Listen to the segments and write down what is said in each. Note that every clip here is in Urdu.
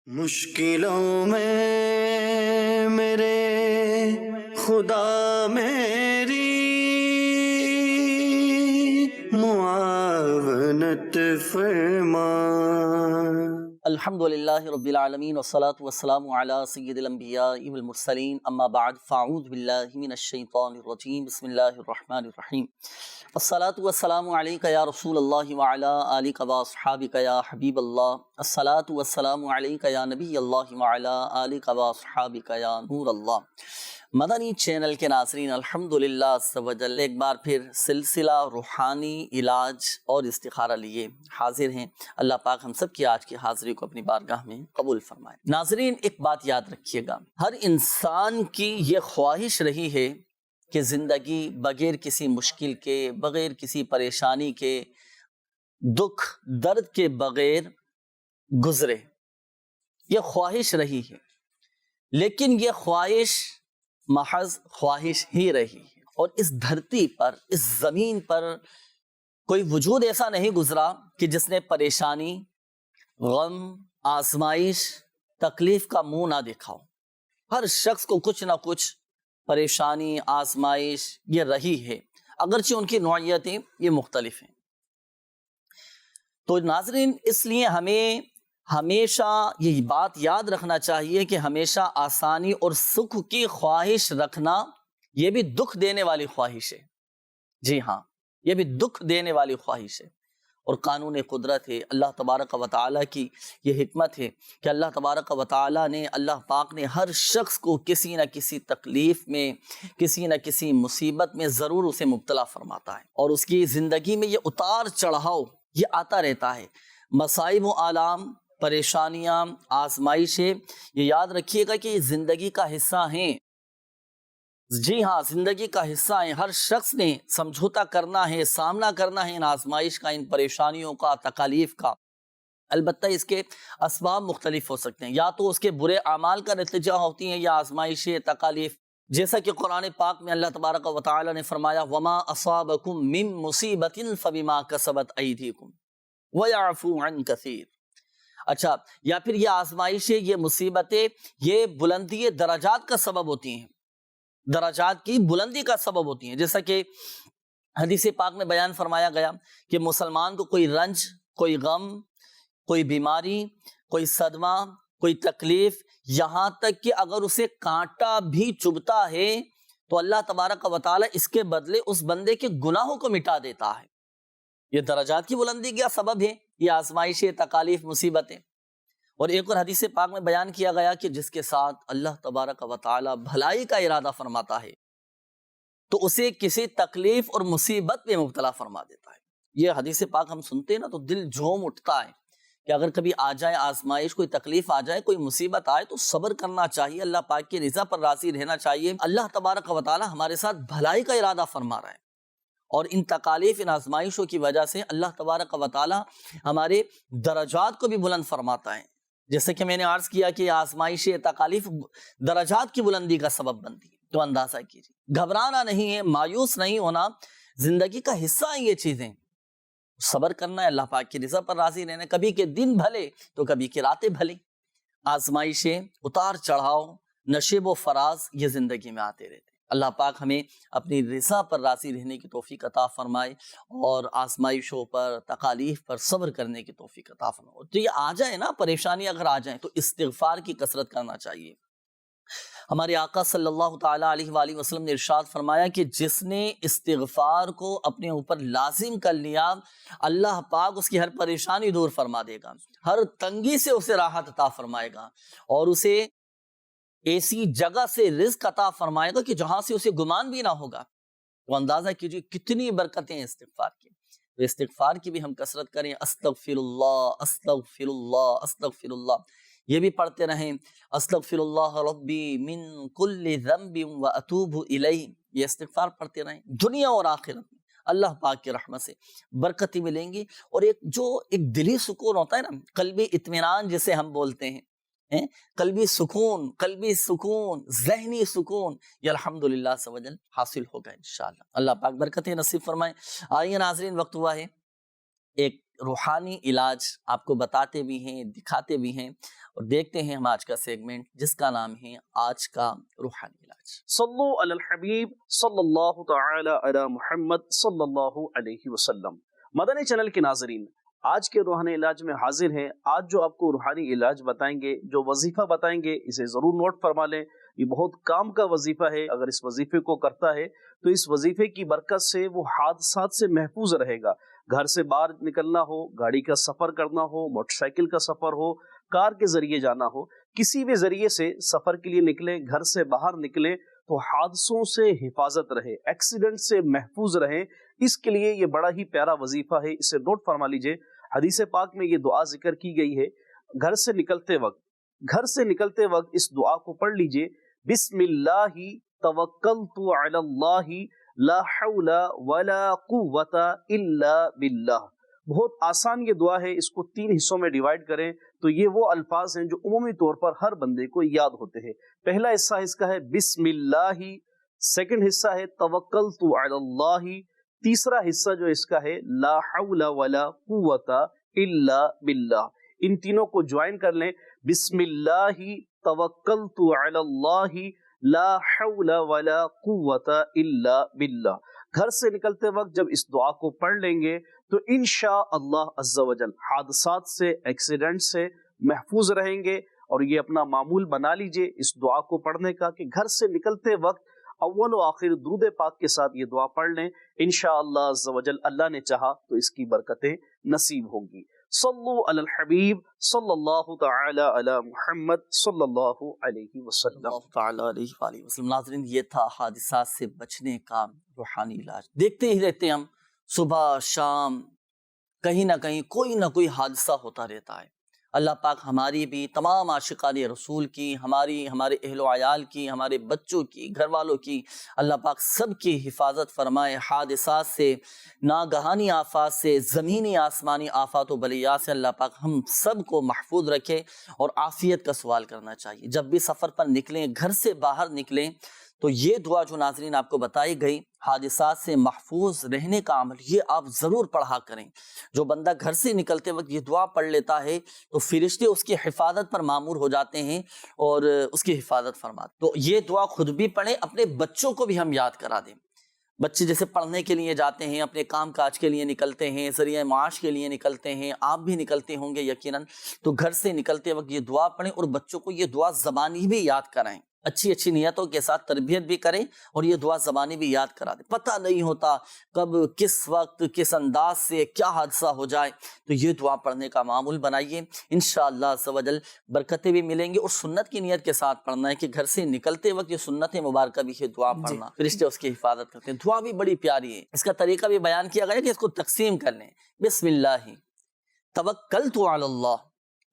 مشکلوں میں میرے خدا میری معاونت فرما۔ الحمدللہ رب العالمین والصلاة والسلام علی سید الانبیاء والمرسلین، اما بعد فاعوذ باللہ من الشیطان الرجیم، بسم اللہ الرحمن الرحیم۔ الصلاة والسلام علیک یا رسول اللہ وعلی آلک واصحابک یا حبیب اللہ، الصلاة والسلام علیک یا نبی اللہ وعلی آلک واصحابک یا نور اللہ۔ مدنی چینل کے ناظرین، الحمدللہ عز و جل ایک بار پھر سلسلہ روحانی علاج اور استخارہ لیے حاضر ہیں۔ اللہ پاک ہم سب کی آج کی حاضری کو اپنی بارگاہ میں قبول فرمائے۔ ناظرین، ایک بات یاد رکھیے گا، ہر انسان کی یہ خواہش رہی ہے کہ زندگی بغیر کسی مشکل کے، بغیر کسی پریشانی کے، دکھ درد کے بغیر گزرے، یہ خواہش رہی ہے۔ لیکن یہ خواہش محض خواہش ہی رہی ہے، اور اس دھرتی پر، اس زمین پر کوئی وجود ایسا نہیں گزرا کہ جس نے پریشانی، غم، آزمائش، تکلیف کا منہ نہ دیکھا ہو۔ ہر شخص کو کچھ نہ کچھ پریشانی، آزمائش یہ رہی ہے، اگرچہ ان کی نوعیتیں یہ مختلف ہیں۔ تو ناظرین، اس لیے ہمیں ہمیشہ یہ بات یاد رکھنا چاہیے کہ ہمیشہ آسانی اور سکھ کی خواہش رکھنا یہ بھی دکھ دینے والی خواہش ہے۔ جی ہاں، یہ بھی دکھ دینے والی خواہش ہے، اور قانون قدرت ہے، اللہ تبارک و تعالیٰ کی یہ حکمت ہے کہ اللہ تبارک و تعالیٰ نے، اللہ پاک نے ہر شخص کو کسی نہ کسی تکلیف میں، کسی نہ کسی مصیبت میں ضرور اسے مبتلا فرماتا ہے، اور اس کی زندگی میں یہ اتار چڑھاؤ یہ آتا رہتا ہے۔ مصائب و آلام، پریشانیاں، آزمائشیں، یہ یاد رکھیے گا کہ یہ زندگی کا حصہ ہیں۔ جی ہاں، زندگی کا حصہ ہیں۔ ہر شخص نے سمجھوتا کرنا ہے، سامنا کرنا ہے ان آزمائش کا، ان پریشانیوں کا، تکالیف کا۔ البتہ اس کے اسباب مختلف ہو سکتے ہیں، یا تو اس کے برے اعمال کا نتیجہ ہوتی ہیں، یا آزمائشیں، تکالیف، جیسا کہ قرآن پاک میں اللہ تبارک و تعالی نے فرمایا وَمَا أَصَابَكُم مِّن مُّصِيبَةٍ فَبِمَا كَسَبَتْ أَيْدِيكُمْ وَيَعْفُو عَن كَثِيرٍ۔ اچھا، یا پھر یہ آزمائشیں، یہ مصیبتیں، یہ بلندی درجات کا سبب ہوتی ہیں، درجات کی بلندی کا سبب ہوتی ہیں، جیسا کہ حدیث پاک میں بیان فرمایا گیا کہ مسلمان کو کوئی رنج، کوئی غم، کوئی بیماری، کوئی صدمہ، کوئی تکلیف، یہاں تک کہ اگر اسے کانٹا بھی چبھتا ہے تو اللہ تبارک و تعالیٰ اس کے بدلے اس بندے کے گناہوں کو مٹا دیتا ہے۔ یہ درجات کی بلندی کا سبب ہے، یہ آزمائشیں، تکالیف، مصیبتیں۔ اور ایک اور حدیث پاک میں بیان کیا گیا کہ جس کے ساتھ اللہ تبارک و تعالیٰ بھلائی کا ارادہ فرماتا ہے تو اسے کسی تکلیف اور مصیبت میں مبتلا فرما دیتا ہے۔ یہ حدیث پاک ہم سنتے ہیں نا تو دل جھوم اٹھتا ہے کہ اگر کبھی آ جائے آزمائش، کوئی تکلیف آ جائے، کوئی مصیبت آئے تو صبر کرنا چاہیے، اللہ پاک کی رضا پر راضی رہنا چاہیے۔ اللہ تبارک و تعالیٰ ہمارے ساتھ بھلائی کا ارادہ فرما رہا ہے، اور ان تکالیف، ان آزمائشوں کی وجہ سے اللہ تبارک و تعالیٰ ہمارے درجات کو بھی بلند فرماتا ہے۔ جیسے کہ میں نے عرض کیا کہ آزمائشیں، تکالیف درجات کی بلندی کا سبب بنتی ہے، تو اندازہ کیجیے۔ گھبرانا نہیں ہے، مایوس نہیں ہونا، زندگی کا حصہ ہیں یہ چیزیں۔ صبر کرنا ہے، اللہ پاک کی رضا پر راضی رہنا ہے، کبھی کے دن بھلے تو کبھی کی راتیں بھلے۔ آزمائشیں، اتار چڑھاؤ، نشیب و فراز یہ زندگی میں آتے رہتے ہیں۔ اللہ پاک ہمیں اپنی رضا پر راضی رہنے کی توفیق عطا فرمائے، اور آزمائشوں پر، تکالیف پر صبر کرنے کی توفیق عطا فرمائے۔ تو یہ آ جائے نا، پریشانی اگر آ جائیں تو استغفار کی کثرت کرنا چاہیے۔ ہمارے آقا صلی اللہ تعالیٰ علیہ وآلہ وسلم نے ارشاد فرمایا کہ جس نے استغفار کو اپنے اوپر لازم کر لیا، اللہ پاک اس کی ہر پریشانی دور فرما دے گا، ہر تنگی سے اسے راحت عطا فرمائے گا، اور اسے ایسی جگہ سے رزق عطا فرمائے گا کہ جہاں سے اسے گمان بھی نہ ہوگا۔ تو اندازہ کیجیے کتنی برکتیں ہیں استغفار کی۔ تو استغفار کی بھی ہم کثرت کریں، استغفر اللہ، استغفر اللہ، استغفر اللہ، یہ بھی پڑھتے رہیں۔ استغفر اللہ ربی من کل ذنب واتوب الیہ، یہ استغفار پڑھتے رہیں۔ دنیا اور آخرت میں اللہ پاک کی رحمت سے برکتیں ملیں گی، اور ایک دلی سکون ہوتا ہے نا، قلبی اطمینان جسے ہم بولتے ہیں، قلبی سکون، ذہنی سکون، یہ الحمدللہ سوجل حاصل ہوگا انشاءاللہ۔ اللہ پاک برکتیں نصیب فرمائے۔ آئیے ناظرین، وقت ہوا ہے ایک روحانی علاج آپ کو بتاتے بھی ہیں، دکھاتے بھی ہیں، اور دیکھتے ہیں ہم آج کا سیگمنٹ جس کا نام ہے آج کا روحانی علاج۔ صلو علی الحبیب صلی اللہ تعالی علی محمد صلی اللہ علیہ وسلم۔ مدنی چینل کے ناظرین، آج کے روحانی علاج میں حاضر ہیں۔ آج جو آپ کو روحانی علاج بتائیں گے، جو وظیفہ بتائیں گے، اسے ضرور نوٹ فرما لیں۔ یہ بہت کام کا وظیفہ ہے۔ اگر اس وظیفے کو کرتا ہے تو اس وظیفے کی برکت سے وہ حادثات سے محفوظ رہے گا۔ گھر سے باہر نکلنا ہو، گاڑی کا سفر کرنا ہو، موٹر سائیکل کا سفر ہو، کار کے ذریعے جانا ہو، کسی بھی ذریعے سے سفر کے لیے نکلیں، گھر سے باہر نکلیں تو حادثوں سے حفاظت رہے، ایکسیڈنٹ سے محفوظ رہیں۔ اس کے لیے یہ بڑا ہی پیارا وظیفہ ہے، اسے نوٹ فرما لیجئے۔ حدیث پاک میں یہ دعا ذکر کی گئی ہے۔ گھر سے نکلتے وقت اس دعا کو پڑھ لیجئے، بسم اللہ توکلت علی اللہ لا حول ولا قوت الا باللہ۔ بہت آسان یہ دعا ہے، اس کو 3 حصوں میں ڈیوائیڈ کریں تو یہ وہ الفاظ ہیں جو عمومی طور پر ہر بندے کو یاد ہوتے ہیں۔ پہلا حصہ اس کا ہے بسم اللہ، سیکنڈ حصہ ہے توکلت علی اللہ، تیسرا حصہ جو اس کا ہے لا حول ولا قوت الا باللہ۔ ان تینوں کو جوائن کر لیں، بسم اللہ توکلت علی اللہ لا حول ولا قوت الا باللہ۔ گھر سے نکلتے وقت جب اس دعا کو پڑھ لیں گے تو انشاءاللہ عز و جل حادثات سے، ایکسیڈنٹ سے محفوظ رہیں گے۔ اور یہ اپنا معمول بنا لیجئے اس دعا کو پڑھنے کا کہ گھر سے نکلتے وقت اول و آخر درود پاک کے ساتھ یہ دعا پڑھ لیں۔ انشاءاللہ عز و جل اللہ نے چاہا تو اس کی برکتیں نصیب ہوں گی۔ صلو علی الحبیب صلی اللہ تعالی علی محمد صلی اللہ علیہ وسلم۔ اللہ تعالیٰ علیہ وآلہ وسلم۔ ناظرین، یہ تھا حادثات سے بچنے کا روحانی علاج۔ دیکھتے ہی رہتے ہیں ہم، صبح شام کہیں نہ کہیں کوئی نہ کوئی حادثہ ہوتا رہتا ہے۔ اللہ پاک ہماری بھی، تمام عاشقان رسول کی، ہمارے اہل و عیال کی، ہمارے بچوں کی، گھر والوں کی، اللہ پاک سب کی حفاظت فرمائے حادثات سے، ناگہانی آفات سے، زمینی آسمانی آفات و بلیات سے اللہ پاک ہم سب کو محفوظ رکھے۔ اور عافیت کا سوال کرنا چاہیے جب بھی سفر پر نکلیں، گھر سے باہر نکلیں تو یہ دعا جو ناظرین آپ کو بتائی گئی، حادثات سے محفوظ رہنے کا عمل، یہ آپ ضرور پڑھا کریں۔ جو بندہ گھر سے نکلتے وقت یہ دعا پڑھ لیتا ہے تو فرشتے اس کی حفاظت پر مامور ہو جاتے ہیں اور اس کی حفاظت فرماتے۔ تو یہ دعا خود بھی پڑھیں، اپنے بچوں کو بھی ہم یاد کرا دیں۔ بچے جیسے پڑھنے کے لیے جاتے ہیں، اپنے کام کاج کے لیے نکلتے ہیں، ذریعہ معاش کے لیے نکلتے ہیں، آپ بھی نکلتے ہوں گے یقیناً، تو گھر سے نکلتے وقت یہ دعا پڑھیں اور بچوں کو یہ دعا زبانی بھی یاد کرائیں۔ اچھی اچھی نیتوں کے ساتھ تربیت بھی کریں اور یہ دعا زبانی بھی یاد کرا دیں۔ پتہ نہیں ہوتا کب، کس وقت، کس انداز سے کیا حادثہ ہو جائے، تو یہ دعا پڑھنے کا معمول بنائیے۔ انشاءاللہ عز و جل برکتیں بھی ملیں گی۔ اور سنت کی نیت کے ساتھ پڑھنا ہے کہ گھر سے نکلتے وقت یہ سنت مبارکہ بھی ہے دعا پڑھنا، فرشتے اس کی حفاظت کرتے ہیں۔ دعا بھی بڑی پیاری ہے، اس کا طریقہ بھی بیان کیا گیا ہے کہ اس کو تقسیم کر لیں۔ بسم اللہ توکلت علی اللہ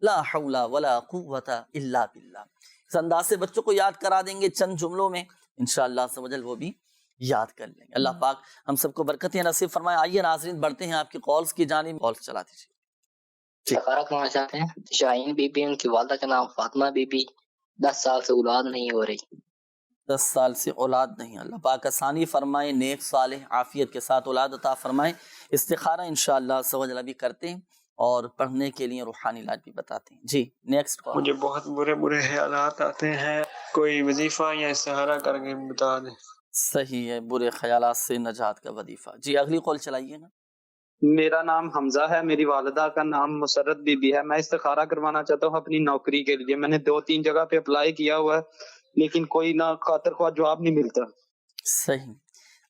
لا حول ولا قوت الا باللہ۔ اس انداز سے بچوں کو یاد کرا دیں گے چند جملوں میں، انشاءاللہ عز و جل وہ بھی یاد کر لیں گے۔ اللہ پاک ہم سب کو برکتیں نصیب فرمائے۔ آئیے ناظرین بڑھتے ہیں آپ کی کالز کی جانب، کالز چلا دیجیے۔ استخارہ کرنا چاہتے ہیں۔ شاہین بی بی، ان کی والدہ کا نام فاطمہ بی بی، 10 سال سے اولاد نہیں ہو رہی۔ 10 سال سے اولاد نہیں، اللہ پاک آسانی فرمائے، نیک صالح عافیت کے ساتھ اولاد عطا فرمائے۔ استخارہ انشاءاللہ عز و جل بھی کرتے ہیں اور پڑھنے کے لیے روحانی علاج بھی بتاتے ہیں۔ جی نیکسٹ کال۔ مجھے بہت برے خیالات آتے ہیں، کوئی وظیفہ یا استخارہ کر کے بتا دیں۔ صحیح ہے، برے خیالات سے نجات کا وظیفہ۔ جی اگلی کال چلائیے نا۔ میرا نام حمزہ ہے، میری والدہ کا نام مسرت بی بی ہے۔ میں استخارہ کروانا چاہتا ہوں اپنی نوکری کے لیے۔ میں نے 2-3 جگہ پہ اپلائی کیا ہوا ہے لیکن کوئی نہ خاطر خواہ جواب نہیں ملتا۔ صحیح،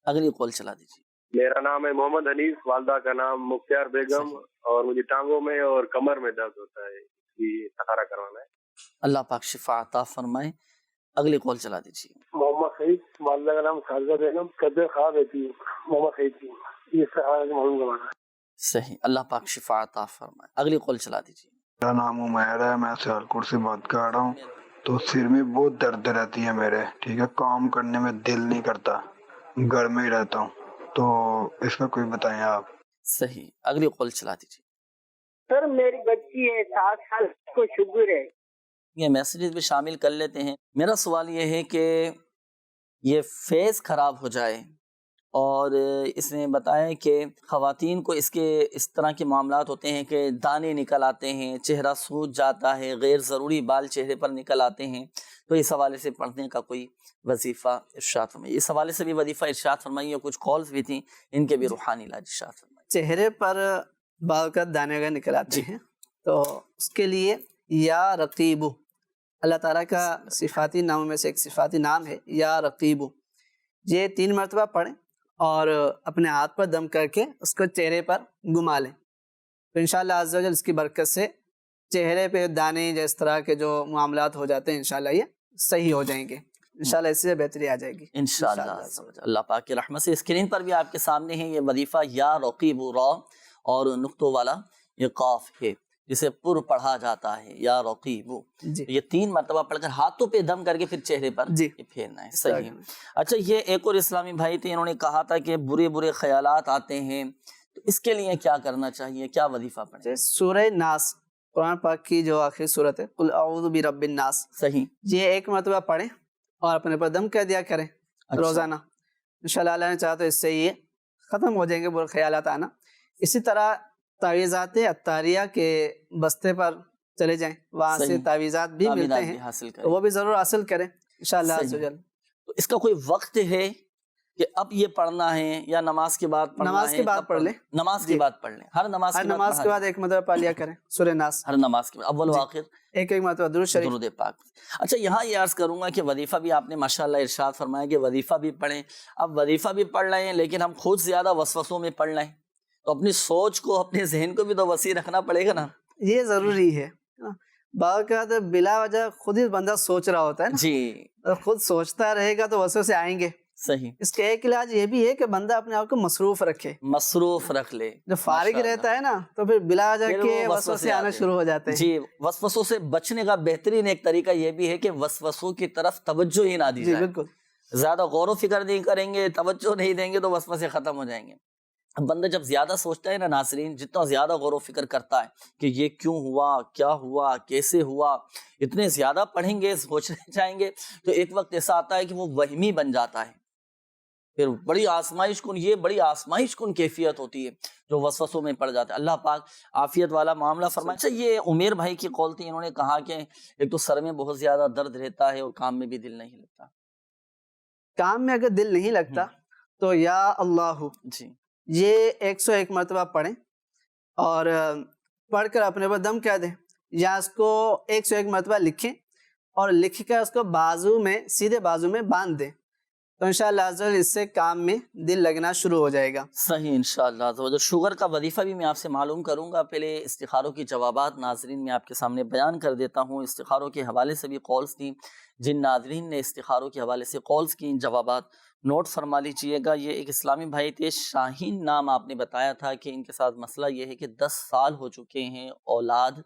اگلی کال چلا دیجیے۔ میرا نام ہے محمد حنیف، والدہ کا نام مختار بیگم، اور مجھے ٹانگوں میں اور کمر میں درد ہوتا ہے، یہ استخارہ کروانا ہے۔ اللہ پاک شفا عطا فرمائے۔ اگلی کال چلا دیجیے۔ محمد سعید، والدہ کا نام خالدہ بیگم، طبیعت خراب رہتی ہے محمد سعید کی، یہ استخارہ معلوم کروانا ہے۔ صحیح، اللہ پاک شفا عطا فرمائے۔ اگلی کال چلا دیجیے۔ میرا نام عمیر ہے، میں سیالکوٹ سے بات کر رہا ہوں۔ تو سر میں بہت درد رہتی ہے میرے، ٹھیک ہے، کام کرنے میں دل نہیں کرتا، گھر میں ہی رہتا ہوں، تو اس کا کوئی بتائیں آپ۔ صحیح، اگلی کال چلا دیجیے۔ سر میری بچی ہے 7 سال کو شوگر ہے۔ یہ میسیجز بھی شامل کر لیتے ہیں۔ میرا سوال یہ ہے کہ یہ فیس خراب ہو جائے اور اس نے بتایا کہ خواتین کو اس طرح کے معاملات ہوتے ہیں کہ دانے نکل آتے ہیں، چہرہ سوج جاتا ہے، غیر ضروری بال چہرے پر نکل آتے ہیں، تو اس حوالے سے پڑھنے کا کوئی وظیفہ ارشاد فرمائیے۔ اس حوالے سے بھی وظیفہ ارشاد فرمائیے، کچھ کالز بھی تھیں، ان کے بھی روحانی علاج ارشاد فرمائیے۔ چہرے پر بال کا دانے اگر نکل آتے ہیں تو اس کے لیے یا رقیبو، اللہ تعالیٰ کا صفاتی ناموں میں سے ایک صفاتی نام ہے یا رقیبو، یہ 3 مرتبہ پڑھیں اور اپنے ہاتھ پر دم کر کے اس کو چہرے پر گھما لیں، تو انشاءاللہ عز و جل اس کی برکت سے چہرے پہ دانے جس طرح کے جو معاملات ہو جاتے ہیں انشاءاللہ یہ صحیح ہو جائیں گے، انشاءاللہ اس سے بہتری آ جائے گی انشاءاللہ۔ اللہ پاک کی رحمت سے اسکرین پر بھی آپ کے سامنے ہے یہ وظیفہ یا رقیب را اور نقطوں والا یہ قاف ہے جسے پر پڑھا جاتا ہے یا رقیب، یہ 3 مرتبہ پڑھ کر ہاتھوں پہ دم کر کے پھر چہرے پر یہ پھیرنا ہے، صحیح۔ اچھا، یہ ایک اور اسلامی بھائی تھے، انہوں نے کہا تھا کہ برے خیالات آتے ہیں، تو اس کے لیے کیا کرنا چاہیے، کیا وظیفہ پڑھیں؟ سورہ ناس، قرآن پاک کی جو آخری صورت ہے، قل اعوذ برب الناس، صحیح، یہ 1 مرتبہ پڑھیں اور اپنے پر دم کر دیا کریں روزانہ، انشاءاللہ اللہ نے چاہا تو اس سے یہ ختم ہو جائیں گے برے خیالات آنا۔ اسی طرح تعویذات عطاریہ کے بستے پر چلے جائیں، وہاں سے تعویذات بھی ملتے ہیں، تو وہ بھی ضرور حاصل کریں انشاءاللہ عز و جل۔ تو اس کا کوئی وقت ہے کہ اب یہ پڑھنا ہے یا نماز کے بعد پڑھنا ہے؟ نماز کے بعد پڑھ لیں، نماز کے بعد پڑھ لیں، ہر نماز کے بعد 1 مرتبہ پڑھ لیا کریں سورہ ناس، ہر نماز کے بعد اول و آخر ایک مرتبہ درود شریف، درود پاک۔ اچھا، یہاں یہ عرض کروں گا کہ وظیفہ بھی آپ نے ماشاءاللہ ارشاد فرمایا کہ وظیفہ بھی پڑھیں۔ اب وظیفہ بھی پڑھ رہے ہیں لیکن ہم خود زیادہ وسوسوں میں پڑھ رہے ہیں، تو اپنی سوچ کو، اپنے ذہن کو بھی تو وسیع رکھنا پڑے گا نا، یہ ضروری ہے۔ بعض کا تو بلا وجہ خود ہی بندہ سوچ رہا ہوتا ہے نا، جی، خود سوچتا رہے گا تو وسوسے آئیں گے، صحیح۔ اس کا ایک علاج یہ بھی ہے کہ بندہ اپنے آپ کو مصروف رکھے، مصروف رکھ لے، جب فارغ رہتا ہے نا تو پھر بلا وجہ کے وسوسے آنا شروع ہو جاتے ہیں۔ جی، وسوسوں سے بچنے کا بہترین ایک طریقہ یہ بھی ہے کہ وسوسوں کی طرف توجہ ہی نہ دی جائے، بالکل، زیادہ غور و فکر نہیں کریں گے، توجہ نہیں دیں گے تو وسوسے ختم ہو جائیں گے۔ بندہ جب زیادہ سوچتا ہے نا ناظرین، جتنا زیادہ غور و فکر کرتا ہے کہ یہ کیوں ہوا، کیا ہوا، کیسے ہوا، اتنے زیادہ پڑھیں گے، سوچنے جائیں گے، تو ایک وقت ایسا آتا ہے کہ وہ وہمی بن جاتا ہے، پھر بڑی آزمائش کن کیفیت ہوتی ہے جو وسوسوں میں پڑ جاتا ہے۔ اللہ پاک عافیت والا معاملہ فرمائے۔ اچھا، یہ عمیر بھائی کی قول تھی، انہوں نے کہا کہ ایک تو سر میں بہت زیادہ درد رہتا ہے اور کام میں بھی دل نہیں لگتا۔ کام میں اگر دل نہیں لگتا تو یا اللہ جی، یہ 101 مرتبہ پڑھیں اور پڑھ کر اپنے پر دم کر دیں، یا اس کو 101 مرتبہ لکھیں اور لکھ کر اس کو سیدھے بازو میں باندھ دیں، تو انشاءاللہ عز و جل اس سے کام میں دل لگنا شروع ہو جائے گا۔ صحیح، انشاءاللہ عز و جل۔ شوگر کا وظیفہ بھی میں آپ سے معلوم کروں گا، پہلے استخاروں کی جوابات ناظرین میں آپ کے سامنے بیان کر دیتا ہوں۔ استخاروں کے حوالے سے بھی کالز تھیں، جن ناظرین نے استخاروں کے حوالے سے کالز کی، جوابات نوٹ فرما لیجئے گا۔ یہ ایک اسلامی بھائی تھے، شاہین نام آپ نے بتایا تھا کہ ان کے ساتھ مسئلہ یہ ہے کہ 10 سال ہو چکے ہیں، اولاد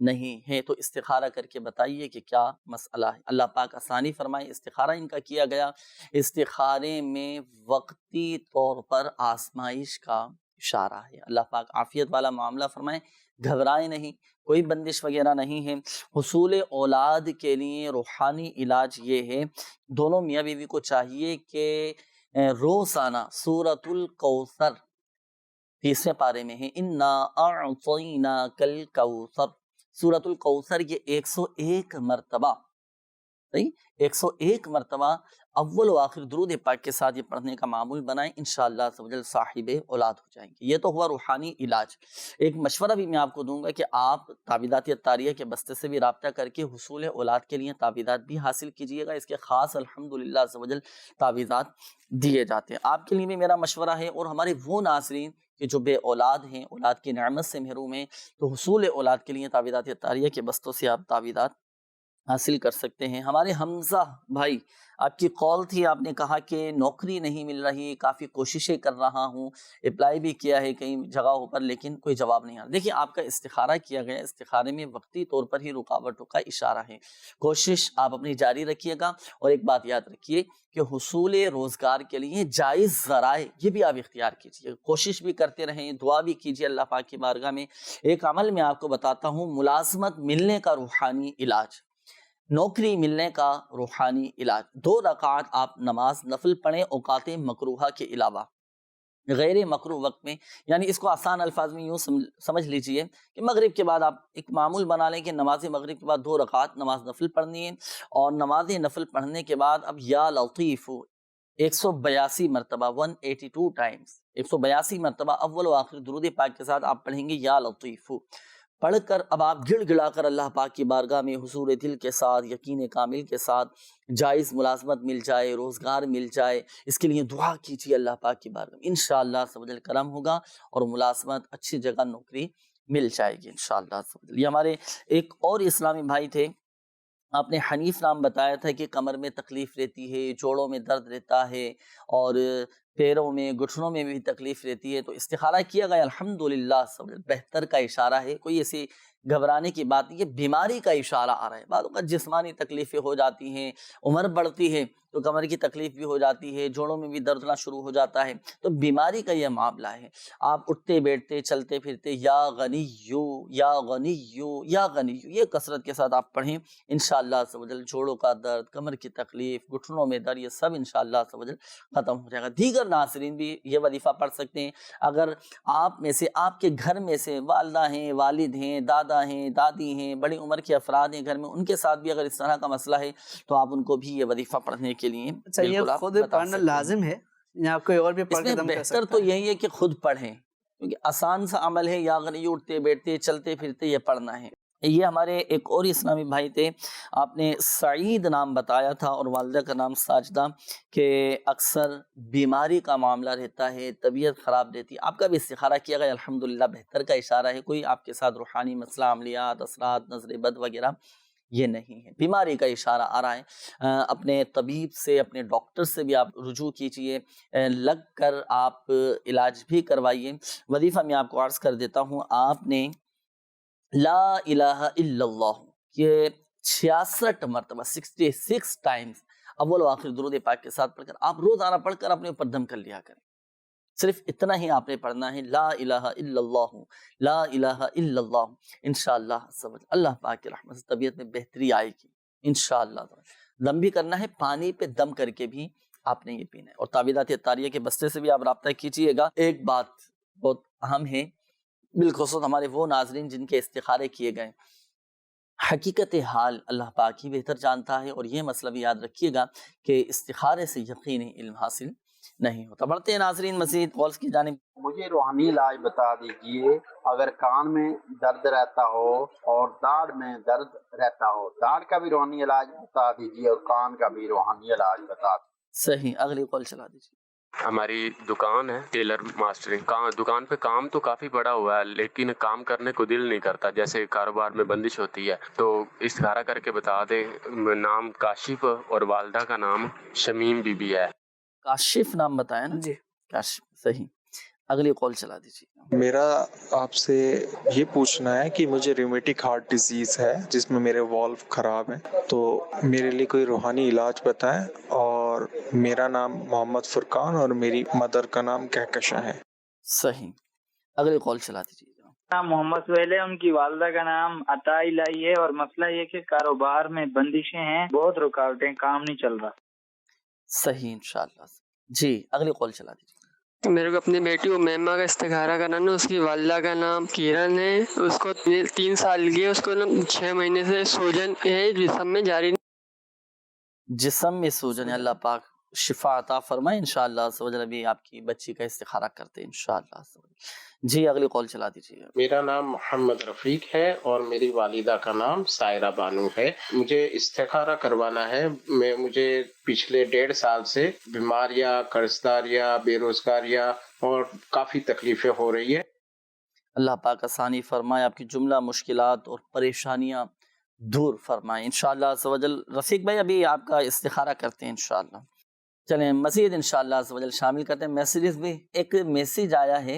نہیں ہے، تو استخارہ کر کے بتائیے کہ کیا مسئلہ ہے، اللہ پاک آسانی فرمائے۔ استخارہ ان کا کیا گیا، استخارے میں وقتی طور پر آزمائش کا اشارہ ہے، اللہ پاک عافیت والا معاملہ فرمائے، گھبرائے نہیں، کوئی بندش وغیرہ نہیں ہے۔ حصول اولاد کے لیے روحانی علاج یہ ہے، دونوں میاں بیوی کو چاہیے کہ روزانہ سورۃ الکوثر 30ویں پارے میں ہے، انا اعطیناک الکوثر، سورۃ الکوثر یہ 101 مرتبہ، صحیح، 101 مرتبہ اول و آخر درود پاک کے ساتھ یہ پڑھنے کا معمول بنائیں، انشاءاللہ عز و جل صاحب اولاد ہو جائیں گے۔ یہ تو ہوا روحانی علاج۔ ایک مشورہ بھی میں آپ کو دوں گا کہ آپ تعویذات عطاریہ کے بستے سے بھی رابطہ کر کے حصول اولاد کے لیے تعویذات بھی حاصل کیجیے گا، اس کے خاص الحمدللہ عز و جل تعویذات دیے جاتے ہیں۔ آپ کے لیے بھی میرا مشورہ ہے، اور ہمارے وہ ناظرین کہ جو بے اولاد ہیں، اولاد کی نعمت سے محروم ہیں، تو حصول اولاد کے لیے تعویذات عطاریہ کے بستوں سے آپ تعویذات حاصل کر سکتے ہیں۔ ہمارے حمزہ بھائی، آپ کی کال تھی، آپ نے کہا کہ نوکری نہیں مل رہی، کافی کوششیں کر رہا ہوں، اپلائی بھی کیا ہے کئی جگہوں پر، لیکن کوئی جواب نہیں آ رہا۔ دیکھیے، آپ کا استخارہ کیا گیا، استخارے میں وقتی طور پر ہی رکاوٹوں کا اشارہ ہے، کوشش آپ اپنی جاری رکھیے گا، اور ایک بات یاد رکھیے کہ حصول روزگار کے لیے جائز ذرائع یہ بھی آپ اختیار کیجیے، کوشش بھی کرتے رہیں، دعا بھی کیجیے اللہ پاک کی بارگاہ میں۔ ایک عمل میں آپ کو بتاتا ہوں، ملازمت ملنے کا روحانی علاج، نوکری ملنے کا روحانی علاج، 2 رکعت آپ نماز نفل پڑھیں اوقات مکروہہ کے علاوہ، غیر مکروہ وقت میں. یعنی اس کو آسان الفاظ میں یوں سمجھ لیجئے کہ مغرب کے بعد آپ ایک معمول بنا لیں کہ نماز مغرب کے بعد 2 رکعت نماز نفل پڑھنی ہے، اور نماز نفل پڑھنے کے بعد اب یا لطیف 182 مرتبہ 182 ٹائمز 182 مرتبہ اول و آخر درود پاک کے ساتھ آپ پڑھیں گے یا لطیف. پڑھ کر اب آپ گڑ گڑا کر اللہ پاک کی بارگاہ میں حضور دل کے ساتھ، یقین کامل کے ساتھ، جائز ملازمت مل جائے، روزگار مل جائے، اس کے لیے دعا کیجیے اللہ پاک کی بارگاہ میں. انشاءاللہ سب کرم ہوگا اور ملازمت اچھی جگہ نوکری مل جائے گی انشاءاللہ. یہ ہمارے ایک اور اسلامی بھائی تھے، آپ نے حنیف نام بتایا تھا کہ کمر میں تکلیف رہتی ہے، جوڑوں میں درد رہتا ہے، اور پیروں میں گھٹنوں میں بھی تکلیف رہتی ہے. تو استخارہ کیا گیا، الحمدللہ بہتر کا اشارہ ہے، کوئی ایسی گھبرانے کی بات نہیں، یہ بیماری کا اشارہ آ رہا ہے. بعض اوقات جسمانی تکلیفیں ہو جاتی ہیں، عمر بڑھتی ہے تو کمر کی تکلیف بھی ہو جاتی ہے، جوڑوں میں بھی درد ہونا شروع ہو جاتا ہے، تو بیماری کا یہ معاملہ ہے. آپ اٹھتے بیٹھتے چلتے پھرتے یا غنیو یا غنیو یا غنیو یہ کثرت کے ساتھ آپ پڑھیں، انشاءاللہ سبحانہ جوڑوں کا درد، کمر کی تکلیف، گھٹنوں میں درد، یہ سب انشاءاللہ سبحانہ ختم ہو جائے گا. دیگر ناظرین بھی یہ وظیفہ پڑھ سکتے ہیں. اگر آپ میں سے، آپ کے گھر میں سے والدہ ہیں، والد ہیں، دادا ہیں، دادی ہیں، بڑی عمر کے افراد ہیں گھر میں، ان کے ساتھ بھی اگر اس طرح کا مسئلہ ہے تو آپ ان کو بھی یہ وظیفہ پڑھنے کے لیے اچھا یہ خود پڑھنا لازم ہے یا کوئی اور بھی پڑھ کے دم کر سکتا ہے؟ بہتر تو یہی ہے کہ خود پڑھیں، کیونکہ آسان سا عمل ہے، یا غنی اٹھتے بیٹھتے چلتے پھرتے یہ پڑھنا ہے. یہ ہمارے ایک اور اسلامی بھائی تھے، آپ نے سعید نام بتایا تھا اور والدہ کا نام ساجدہ، کہ اکثر بیماری کا معاملہ رہتا ہے، طبیعت خراب رہتی ہے. آپ کا بھی استخارہ کیا گیا، الحمدللہ بہتر کا اشارہ ہے. کوئی آپ کے ساتھ روحانی مسئلہ، عملیات، اثرات، نظر بد وغیرہ یہ نہیں ہے، بیماری کا اشارہ آ رہا ہے. اپنے طبیب سے، اپنے ڈاکٹر سے بھی آپ رجوع کیجئے، لگ کر آپ علاج بھی کروائیے. وظیفہ میں آپ کو عرض کر دیتا ہوں، آپ نے لا الہ الا اللہ یہ 66 مرتبہ 66 ٹائمز اول و آخر درود پاک کے ساتھ پڑھ کر آپ روزانہ پڑھ کر اپنے اوپر دم کر لیا کریں. صرف اتنا ہی آپ نے پڑھنا ہے، لا الہ الا اللہ، لا الہ الا اللہ. انشاءاللہ اللہ پاک کی رحمت سے طبیعت میں بہتری آئے گی انشاءاللہ. دم بھی کرنا ہے، پانی پہ دم کر کے بھی آپ نے یہ پینا ہے. اور تعویذات اطاریہ کے بستے سے بھی آپ رابطہ کیجیے گا. ایک بات بہت اہم ہے، بالخصوص ہمارے وہ ناظرین جن کے استخارے کیے گئے، حقیقت حال اللہ پاک ہی بہتر جانتا ہے. اور یہ مسئلہ بھی یاد رکھیے گا کہ استخارے سے یقینی علم حاصل نہیں ہوتا. بڑھتے ہیں ناظرین مزید کالز کی جانب. مجھے روحانی علاج بتا دیجئے. اگر کان میں درد رہتا ہو اور داڑھ میں درد رہتا ہو، داڑھ کا بھی روحانی علاج بتا دیجئے اور کان کا بھی روحانی علاج بتا دیجئے. صحیح، اگلی کال چلا دیجیے. ہماری دکان ہے ٹیلر ماسٹرنگ، دکان پہ کام تو کافی بڑا ہوا ہے لیکن کام کرنے کو دل نہیں کرتا، جیسے کاروبار میں بندش ہوتی ہے. تو استخارہ کر کے بتا دیں. نام کاشف اور والدہ کا نام شمیم بی بی ہے. کاشف نام بتایا نا جی، کاشف. صحیح، اگلی کال چلا دیجیے. میرا آپ سے یہ پوچھنا ہے کہ مجھے ریومیٹک ہارٹ ڈیزیز ہے جس میں میرے والو خراب ہیں، تو میرے لیے کوئی روحانی علاج بتائیں. اور میرا نام محمد فرقان اور میری مدر کا نام کہکشاں ہے. صحیح، اگلی کال چلا دیجیے. نام محمد سہیل ہے، ان کی والدہ کا نام عطا الہی ہے، اور مسئلہ یہ کہ کاروبار میں بندشیں ہیں، بہت رکاوٹیں، کام نہیں چل رہا. صحیح انشاءاللہ. جی اگلی کال چلا دیجیے. میرے کو اپنی بیٹی امیمہ کا استخارہ کرنا ہے. اس کی والدہ کا نام کرن ہے، اس کو 3 سال کی ہے، اس کو 6 مہینے سے سوجن ہے جسم میں جاری. جسم میں سوجن ہے، اللہ پاک شفا عطا فرمائے انشاءاللہ. سوجن بھی آپ کی بچی کا استخارہ کرتے ہیں انشاءاللہ. جی اگلی کال چلا دیجیے. میرا نام محمد رفیق ہے اور میری والدہ کا نام سائرہ بانو ہے. مجھے استخارہ کروانا ہے. مجھے پچھلے 1.5 سال سے بیماریاں، قرضداریاں، بے روزگاریاں اور کافی تکلیفیں ہو رہی ہے. اللہ پاک آسانی فرمائے، آپ کی جملہ مشکلات اور پریشانیاں دور فرمائے انشاءاللہ عز و جل. رفیق بھائی ابھی آپ کا استخارہ کرتے ہیں انشاءاللہ. چلیں مزید انشاءاللہ عز و جل شامل کرتے ہیں. میسیجز بھی، ایک میسیج آیا ہے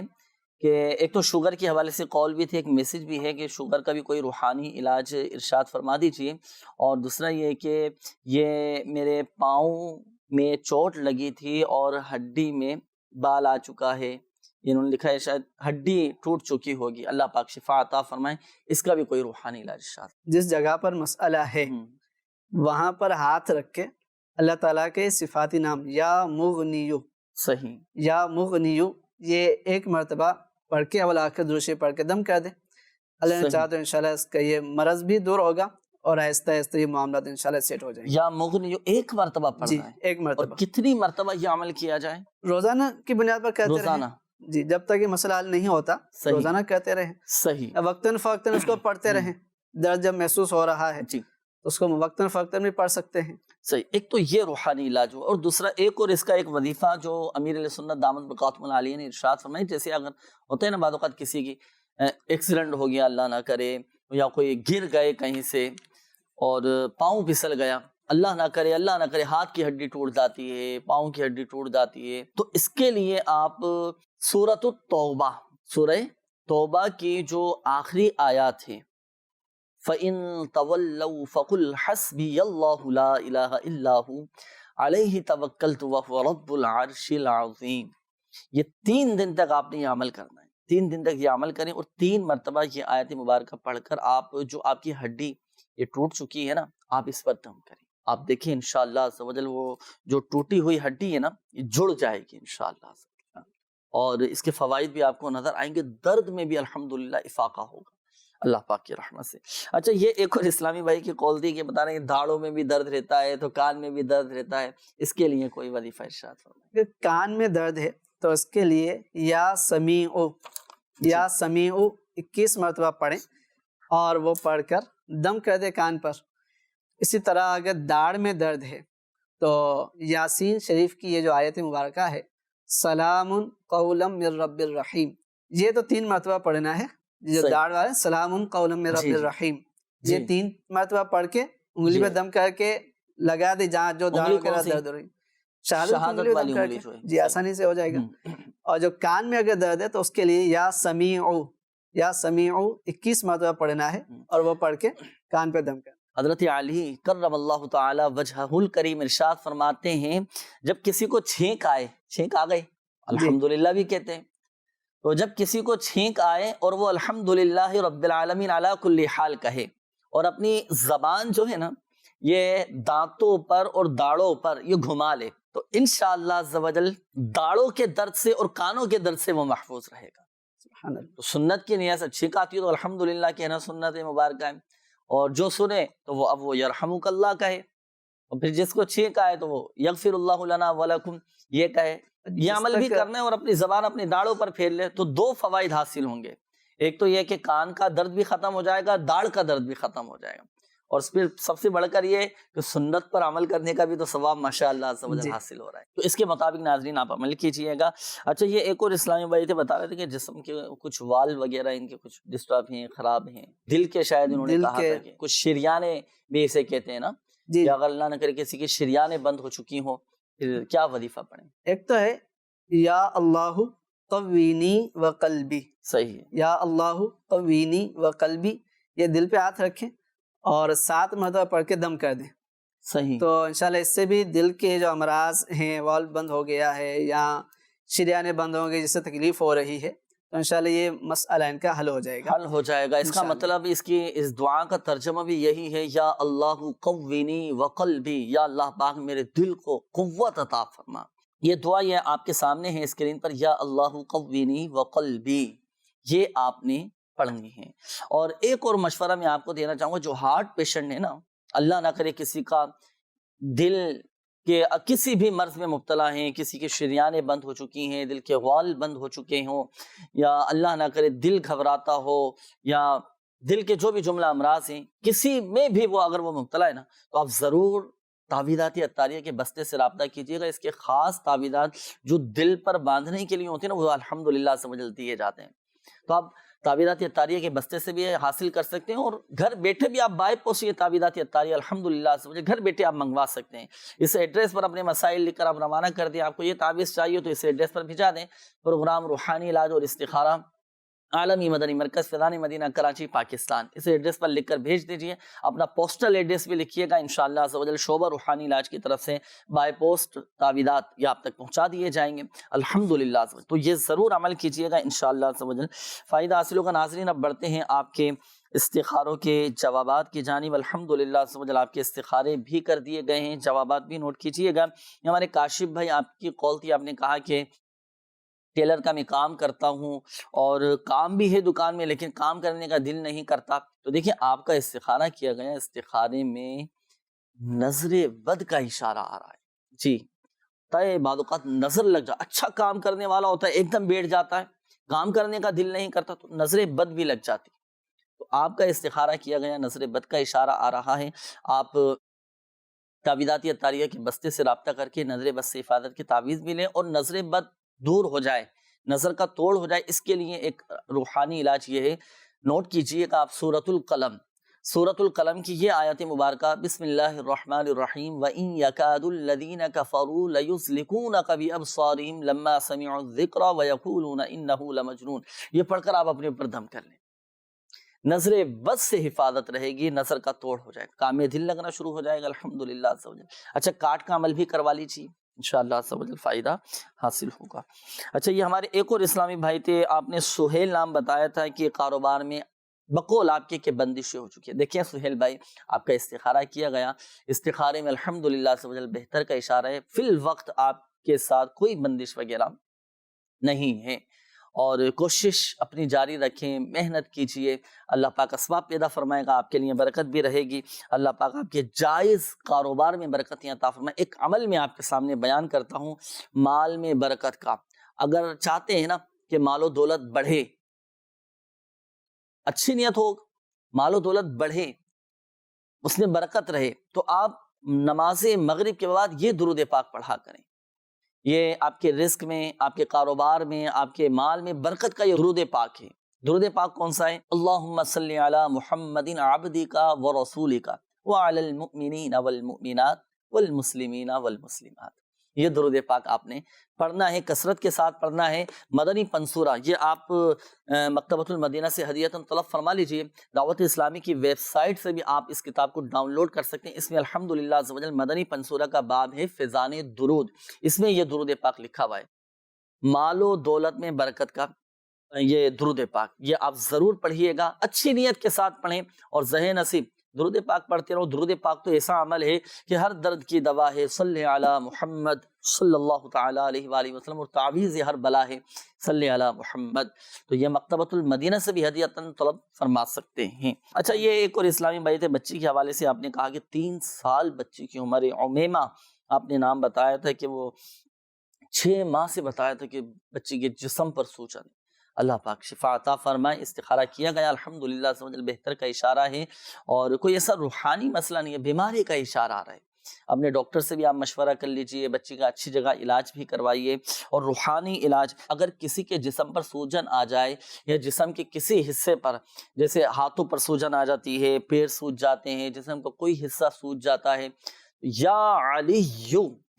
کہ ایک تو شوگر کے حوالے سے کال بھی تھی، ایک میسیج بھی ہے کہ شوگر کا بھی کوئی روحانی علاج ارشاد فرما دیجیے. اور دوسرا یہ کہ یہ میرے پاؤں میں چوٹ لگی تھی اور ہڈی میں بال آ چکا ہے. انہوں نے لکھا ہے شاید ہڈی ٹوٹ چکی ہوگی، اللہ پاک شفا عطا فرمائے. اس کا بھی کوئی روحانی علاج ارشاد. جس جگہ پر مسئلہ ہے وہاں پر ہاتھ رکھ کے اللہ تعالیٰ کے صفاتی نام یا مغنیو، صحیح، یا مغنیو، یہ ایک مرتبہ پڑھ کے اول آخر درود شریف پڑھ کے دم کر دے. اللہ نے چاہا تو انشاءاللہ اس کا یہ مرض بھی دور ہوگا اور آہستہ آہستہ یہ معاملات انشاءاللہ سیٹ ہو جائیں گے. یا مغنیو ایک مرتبہ جی پڑھنا ہے. ایک مرتبہ. اور کتنی مرتبہ یہ عمل کیا جائے؟ روزانہ کی بنیاد پر کہتے روزانہ. رہیں جی، جب تک یہ مسئلہ حل نہیں ہوتا روزانہ کہتے رہیں. صحیح. وقتاً فوقتاً اس کو پڑھتے رہیں. درد جب محسوس ہو رہا ہے جی تو اس کو وقتاً فوقتاً بھی پڑھ سکتے ہیں. صحیح. ایک تو یہ روحانی علاج ہوا، اور دوسرا ایک اور اس کا ایک وظیفہ جو امیر علیہ سنت دامت بقاتم العالیہ نے ارشاد فرمائی، جیسے اگر ہوتے ہیں نا بعض اوقات کسی کی ایکسیڈنٹ ہو گیا اللہ نہ کرے، یا کوئی گر گئے کہیں سے اور پاؤں پھسل گیا، اللہ نہ کرے ہاتھ کی ہڈی ٹوٹ جاتی ہے، پاؤں کی ہڈی ٹوٹ جاتی ہے، تو اس کے لیے آپ سورۃ التوبہ، سورہ توبہ کی جو آخری آیات ہیں، فَإِن تَوَلَّوْا فَقُلْ حَسْبِيَ اللَّهُ لَا إِلَهَ إِلَّا هُوَ عَلَيْهِ تَوَكَّلْتُ وَهُوَ رَبُّ الْعَرْشِ الْعَظِيمِ. یہ 3 دن تک آپ نے یہ عمل کرنا ہے. 3 دن تک یہ عمل کریں اور 3 مرتبہ یہ آیت مبارکہ پڑھ کر آپ جو آپ کی ہڈی یہ ٹوٹ چکی ہے نا، آپ اس پر دم کریں. آپ دیکھیں انشاءاللہ عز و جل وہ جو ٹوٹی ہوئی ہڈی ہے نا یہ جڑ جائے گی انشاءاللہ عز و جل، اور اس کے فوائد بھی آپ کو نظر آئیں گے. درد میں بھی الحمدللہ افاقہ ہوگا اللہ پاک کی رحمت سے. اچھا، یہ ایک اور اسلامی بھائی کی قول دی کہ بتا رہے ہیں داڑھوں میں بھی درد رہتا ہے تو کان میں بھی درد رہتا ہے، اس کے لیے کوئی وظیفہ ارشاد فرمائیں. کان میں درد ہے تو اس کے لیے یا سمیع 21 مرتبہ پڑھیں اور وہ پڑھ کر دم کر دے کان پر. اسی طرح اگر داڑھ میں درد ہے تو یاسین شریف کی یہ جو آیت مبارکہ ہے، سلام قولا من رب الرحیم، یہ تو 3 مرتبہ پڑھنا ہے. جو داڑھ والے سلام قولا من رب الرحیم، یہ 3 مرتبہ پڑھ کے انگلی پہ دم کر کے لگا دے جہاں جو داڑھ وغیرہ درد ہو رہی، شہادت والی انگلی جی آسانی سے ہو جائے گا. اور جو کان میں اگر درد ہے تو اس کے لیے یا سمیع 21 مرتبہ پڑھنا ہے اور وہ پڑھ کے کان پہ دم کرنا. حضرت علی کرم اللہ تعالی وجہہ الکریم ارشاد فرماتے ہیں جب کسی کو چھینک آئے، چھینک آ گئے الحمدللہ بھی کہتے ہیں، تو جب کسی کو چھینک آئے اور وہ الحمدللہ رب العالمین علی کل حال کہے اور اپنی زبان جو ہے نا یہ دانتوں پر اور داڑوں پر یہ گھما لے، تو انشاءاللہ عز و جل داڑوں کے درد سے اور کانوں کے درد سے وہ محفوظ رہے گا. سبحان اللہ. تو سنت کی نیت سے چھینک آتی ہے تو الحمدللہ کہنا سنت مبارکہ ہے، اور جو سنے تو وہ اب وہ یرحمک اللہ کہے، اور پھر جس کو چھینک آئے تو وہ یغفر اللہ لنا ولکم یہ کہے. یہ عمل بھی کرنا ہے اور اپنی زبان اپنی داڑوں پر پھیر لے تو 2 فوائد حاصل ہوں گے. ایک تو یہ کہ کان کا درد بھی ختم ہو جائے گا، داڑھ کا درد بھی ختم ہو جائے گا، اور پھر سب سے بڑھ کر یہ کہ سنت پر عمل کرنے کا بھی تو ثواب ماشاءاللہ عز و جل حاصل ہو رہا ہے. تو اس کے مطابق ناظرین آپ عمل کیجئے گا. اچھا، یہ ایک اور اسلامی بھائی تھے بتا رہے تھے کہ جسم کے کچھ وال وغیرہ ان کے کچھ ڈسٹرب ہیں، خراب ہیں، دل کے شاید انہوں نے کہا تھا کہ کچھ شریانیں بھی اسے کہتے ہیں نا جی، اگر اللہ نہ کرے کسی کی شریانیں بند ہو چکی ہوں پھر کیا وظیفہ پڑھیں؟ ایک تو ہے یا اللہ قوینی و قلبی. صحیح ہے. یا اللہ قوینی و قلبی، یہ دل پہ ہاتھ رکھیں اور 7 مرتبہ پڑھ کے دم کر دیں. صحیح. تو انشاءاللہ اس سے بھی دل کے جو امراض ہیں، والو بند ہو گیا ہے یا شریانے بند ہوں گے جس سے تکلیف ہو رہی ہے، تو انشاءاللہ یہ مسئلہ ان کا حل ہو جائے گا. حل ہو جائے گا. اس کا مطلب اس دعا کا ترجمہ بھی یہی ہے، یا اللہ قوینی و قلبی، یا اللہ پاک میرے دل کو قوت عطا فرما. یہ دعا یہ آپ کے سامنے ہے اسکرین پر، یا اللہ قوینی و قلبی، یہ آپ نے پڑھنی ہے. اور ایک اور مشورہ میں آپ کو دینا چاہوں گا، جو ہارٹ پیشنٹ ہے نا، اللہ نہ کرے کسی کا دل کے کسی بھی مرض میں مبتلا ہیں، کسی کی شریانیں بند ہو چکی ہیں، دل کے غوال بند ہو چکے ہوں، یا اللہ نہ کرے دل گھبراتا ہو، یا دل کے جو بھی جملہ امراض ہیں کسی میں بھی وہ اگر وہ مبتلا ہے نا، تو آپ ضرور تعویذات عطاریہ کے بستے سے رابطہ کیجیے گا. اس کے خاص تعویذات جو دل پر باندھنے کے لیے ہوتے ہیں نا، وہ الحمدللہ سمجھ دیے جاتے ہیں. تو آپ تعویذات عطاریہ کے بستے سے بھی حاصل کر سکتے ہیں، اور گھر بیٹھے بھی آپ بائی پوسٹ یہ تعویذات عطاریہ الحمدللہ سمجھ گھر بیٹھے آپ منگوا سکتے ہیں. اس ایڈریس پر اپنے مسائل لکھ کر آپ روانہ کر دیں. آپ کو یہ تعویذ چاہیے تو اس ایڈریس پر بھیجا دیں. پروگرام روحانی علاج اور استخارہ، عالمی مدنی مرکز، فیضان مدینہ، کراچی، پاکستان. اس ایڈریس پر لکھ کر بھیج دیجئے. اپنا پوسٹل ایڈریس بھی لکھیے گا، انشاءاللہ عز و جل شعبہ روحانی علاج کی طرف سے بائی پوسٹ تعویذات یہ آپ تک پہنچا دیے جائیں گے الحمدللہ عز و جل. تو یہ ضرور عمل کیجیے گا انشاءاللہ عز و جل، فائدہ حاصل ہوگا. ناظرین اب بڑھتے ہیں آپ کے استخاروں کے جوابات کی جانب الحمدللہ آپ کے استخارے بھی کر دیے گئے ہیں، جوابات بھی نوٹ کیجئے گا۔ ہمارے کاشف بھائی آپ کی قول تھی، آپ نے کہا کہ ٹیلر کا میں کام کرتا ہوں اور کام بھی ہے دکان میں لیکن کام کرنے کا دل نہیں کرتا۔ تو دیکھیں آپ کا استخارہ کیا گیا، استخارے میں نظر بد کا اشارہ آ رہا ہے جی۔ بعض اوقات نظر لگ جا، اچھا کام کرنے والا ہوتا ہے ایک دم بیٹھ جاتا ہے، کام کرنے کا دل نہیں کرتا تو نظر بد بھی لگ جاتی۔ تو آپ کا استخارہ کیا گیا، نظر بد کا اشارہ آ رہا ہے۔ آپ تعویذات اتاریہ کے بستے سے رابطہ کر کے نظر بد سے حفاظت کی تعویذ بھی لیں اور نظر بد دور ہو جائے، نظر کا توڑ ہو جائے، اس کے لیے ایک روحانی علاج یہ ہے، نوٹ کیجئے گا آپ سورۃ القلم، سورۃ القلم کی یہ آیت مبارکہ، بسم اللہ الرحمن الرحیم وَإِن يَكَادُ الَّذِينَ كَفَرُوا لَيُزْلِقُونَكَ بِأَبْصَارِهِمْ لَمَّا سَمِعُوا الذِّكْرَ وَيَقُولُونَ إِنَّهُ لَمَجْنُونَ۔ یہ پڑھ کر آپ اپنے اوپر دم کر لیں، نظر بد سے حفاظت رہے گی، نظر کا توڑ ہو جائے گا، کام میں دل لگنا شروع ہو جائے گا الحمدللہ عز وجل۔ اچھا کاٹ کا عمل بھی کروا لیجیے، انشاءاللہ عز وجل فائدہ حاصل ہوگا۔ اچھا یہ ہمارے ایک اور اسلامی بھائی تھے، آپ نے سہیل نام بتایا تھا کہ کاروبار میں بقول آپ کے کہ بندشیں ہو چکی ہے۔ دیکھیں سہیل بھائی آپ کا استخارہ کیا گیا، استخارے میں الحمدللہ عز وجل بہتر کا اشارہ ہے، فی الوقت آپ کے ساتھ کوئی بندش وغیرہ نہیں ہے، اور کوشش اپنی جاری رکھیں، محنت کیجئے، اللہ پاک اسباب پیدا فرمائے گا، آپ کے لیے برکت بھی رہے گی، اللہ پاک آپ کے جائز کاروبار میں برکتیں عطا فرمائے۔ ایک عمل میں آپ کے سامنے بیان کرتا ہوں مال میں برکت کا۔ اگر چاہتے ہیں نا کہ مال و دولت بڑھے، اچھی نیت ہو، مال و دولت بڑھے، اس میں برکت رہے، تو آپ نماز مغرب کے بعد یہ درود پاک پڑھا کریں۔ یہ آپ کے رزق میں، آپ کے کاروبار میں، آپ کے مال میں برکت کا یہ درود پاک ہے۔ درود پاک کون سا ہے؟ اللہم صلی علی محمد عبدک و رسولک وعلی المؤمنین والمؤمنات والمسلمین والمسلمات۔ یہ درود پاک آپ نے پڑھنا ہے، کثرت کے ساتھ پڑھنا ہے۔ مدنی پنصورہ یہ آپ مکتبۃ المدینہ سے ہدیۃً طلب فرما لیجئے، دعوت اسلامی کی ویب سائٹ سے بھی آپ اس کتاب کو ڈاؤن لوڈ کر سکتے ہیں۔ اس میں الحمدللہ عز وجل مدنی پنصورہ کا باب ہے فیضان درود، اس میں یہ درود پاک لکھا ہوا ہے، مال و دولت میں برکت کا یہ درود پاک، یہ آپ ضرور پڑھیے گا، اچھی نیت کے ساتھ پڑھیں اور زہ نصیب درود پاک پڑھتے رہو۔ درود پاک تو ایسا عمل ہے کہ ہر درد کی دوا ہے، صلی علی محمد صلی اللہ تعالی علیہ وآلہ وسلم، اور تعویذ ہر بلا ہے، صلی علی محمد۔ تو یہ مکتبۃ المدینہ سے بھی ہدیۃً طلب فرما سکتے ہیں۔ اچھا یہ ایک اور اسلامی بھائی تھے، بچی کے حوالے سے آپ نے کہا کہ 3 سال بچی کی عمر ہے، عمیمہ آپ نے نام بتایا تھا کہ وہ 6 ماہ سے بتایا تھا کہ بچی کے جسم پر سوجن، اللہ پاک شفا عطا فرمائے۔ استخارہ کیا گیا الحمدللہ عز وجل بہتر کا اشارہ ہے، اور کوئی ایسا روحانی مسئلہ نہیں ہے، بیماری کا اشارہ آ رہا ہے۔ اپنے ڈاکٹر سے بھی آپ مشورہ کر لیجئے، بچی کا اچھی جگہ علاج بھی کروائیے، اور روحانی علاج اگر کسی کے جسم پر سوجن آ جائے یا جسم کے کسی حصے پر، جیسے ہاتھوں پر سوجن آ جاتی ہے، پیر سوج جاتے ہیں، جسم کا کوئی حصہ سوج جاتا ہے، یا علی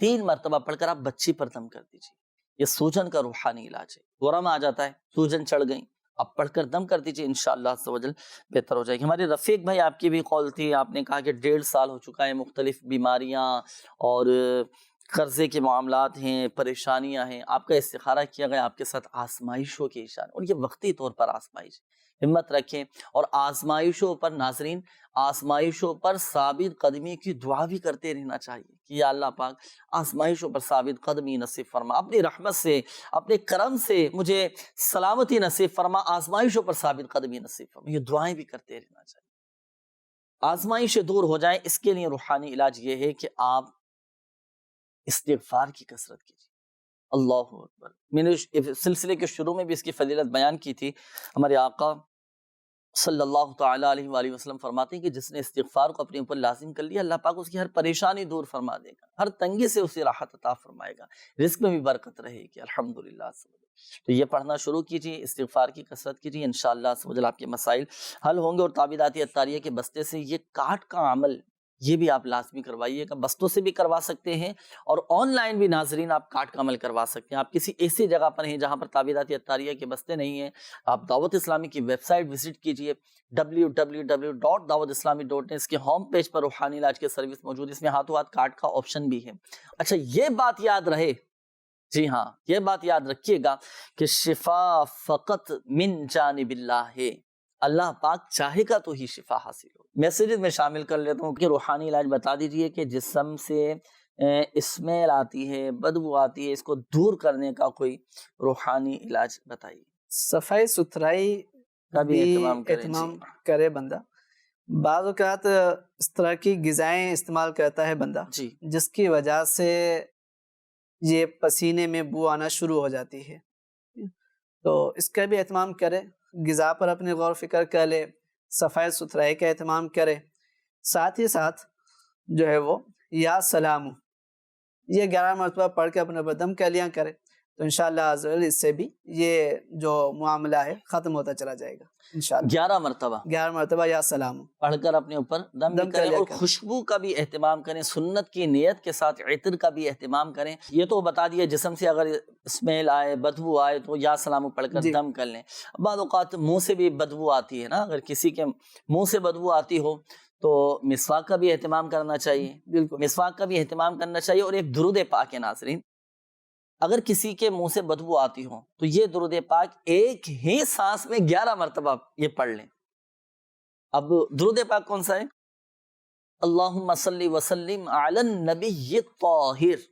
3 مرتبہ پڑھ کر آپ بچی پر دم کر دیجئے، یہ سوجن کا روحانی علاج ہے۔ گورم آ جاتا ہے، سوجن چڑھ گئی، آپ پڑھ کر دم کر دیجئے، انشاءاللہ عز و جل بہتر ہو جائے گی۔ ہمارے رفیق بھائی آپ کی بھی قول تھی، آپ نے کہا کہ 1.5 سال ہو چکا ہے، مختلف بیماریاں اور قرضے کے معاملات ہیں، پریشانیاں ہیں، آپ کا استخارہ کیا گیا، آپ کے ساتھ آزمائشوں کے اشارے، اور یہ وقتی طور پر آزمائش، ہمت رکھیں، اور آزمائشوں پر ناظرین، آزمائشوں پر ثابت قدمی کی دعا بھی کرتے رہنا چاہیے کہ یا اللہ پاک آزمائشوں پر ثابت قدمی نصیب فرما، اپنی رحمت سے، اپنے کرم سے مجھے سلامتی نصیب فرما، آزمائشوں پر ثابت قدمی نصیب فرما، یہ دعائیں بھی کرتے رہنا چاہیے۔ آزمائشیں دور ہو جائیں، اس کے لیے روحانی علاج یہ ہے کہ آپ استغفار کی کثرت کیجیے۔ اللہ اکبر، میں نے سلسلے کے شروع میں بھی اس کی فضیلت بیان کی تھی۔ ہمارے آقا صلی اللہ تعالی علیہ وآلہ وسلم فرماتے ہیں کہ جس نے استغفار کو اپنے اوپر لازم کر لیا، اللہ پاک اس کی ہر پریشانی دور فرما دے گا، ہر تنگی سے اسے راحت عطا فرمائے گا، رزق میں بھی برکت رہے گی الحمدللہ۔ تو یہ پڑھنا شروع کیجیے، استغفار کی کثرت کیجیے، انشاءاللہ عز و جل آپ کے مسائل حل ہوں گے۔ اور تعویذات اتاریہ کے بستے سے یہ کاٹ کا عمل یہ بھی آپ لازمی کروائیے گا، بستوں سے بھی کروا سکتے ہیں، اور آن لائن بھی ناظرین آپ کاٹ کا عمل کروا سکتے ہیں۔ آپ کسی ایسی جگہ پر ہیں جہاں پر تعویذات اتاریہ کے بستے نہیں ہیں، آپ دعوت اسلامی کی ویب سائٹ وزٹ کیجئے، www.dawatislami.net، اس کے ہوم پیج پر روحانی علاج کی سروس موجود ہے، اس میں ہاتھوں ہاتھ کاٹ کا آپشن بھی ہے۔ اچھا یہ بات یاد رہے، جی ہاں یہ بات یاد رکھیے گا کہ شفا فقط من جانب اللہ ہے، اللہ پاک چاہے گا تو ہی شفا حاصل ہو. میسیجز میں شامل کر لیتا ہوں کہ روحانی علاج بتا دیجئے کہ جسم سے اسمیل آتی ہے، بدبو آتی ہے، اس کو دور کرنے کا کوئی روحانی علاج بتائیے. صفائی ستھرائی کا بھی اہتمام اہتمام کرے بندہ. بعض اوقات اس طرح کی غذائیں استعمال کرتا ہے بندہ جی جس کی وجہ سے یہ پسینے میں بو آنا شروع ہو جاتی ہے، تو اس کا بھی اہتمام کرے. غذا پر اپنے غور فکر کر لے، صفائی ستھرائی کا اہتمام کرے. ساتھ ہی ساتھ جو ہے وہ یا سلام یہ 11 مرتبہ پڑھ کے اپنے بدم کر لیا کرے، تو انشاءاللہ عز و جل اس سے بھی یہ جو معاملہ ہے ختم ہوتا چلا جائے گا انشاءاللہ. 11 مرتبہ یا سلام پڑھ کر اپنے اوپر دم کریں، اور خوشبو کا بھی اہتمام کریں، سنت کی نیت کے ساتھ عطر کا بھی اہتمام کریں. یہ تو بتا دیا جسم سے اگر اسمیل آئے، بدبو آئے تو یا سلام پڑھ کر دم کر لیں. بعض اوقات منہ سے بھی بدبو آتی ہے نا، اگر کسی کے منہ سے بدبو آتی ہو تو مسواک کا بھی اہتمام کرنا چاہیے. بالکل مسواک کا بھی اہتمام کرنا چاہیے. اور ایک درود پاک ہے ناظرین، اگر کسی کے منہ سے بدبو آتی ہو تو یہ درود پاک ایک ہی سانس میں 11 مرتبہ یہ پڑھ لیں. اب درود پاک کون سا ہے؟ اللہم صلی وسلم علی النبی الطاہر.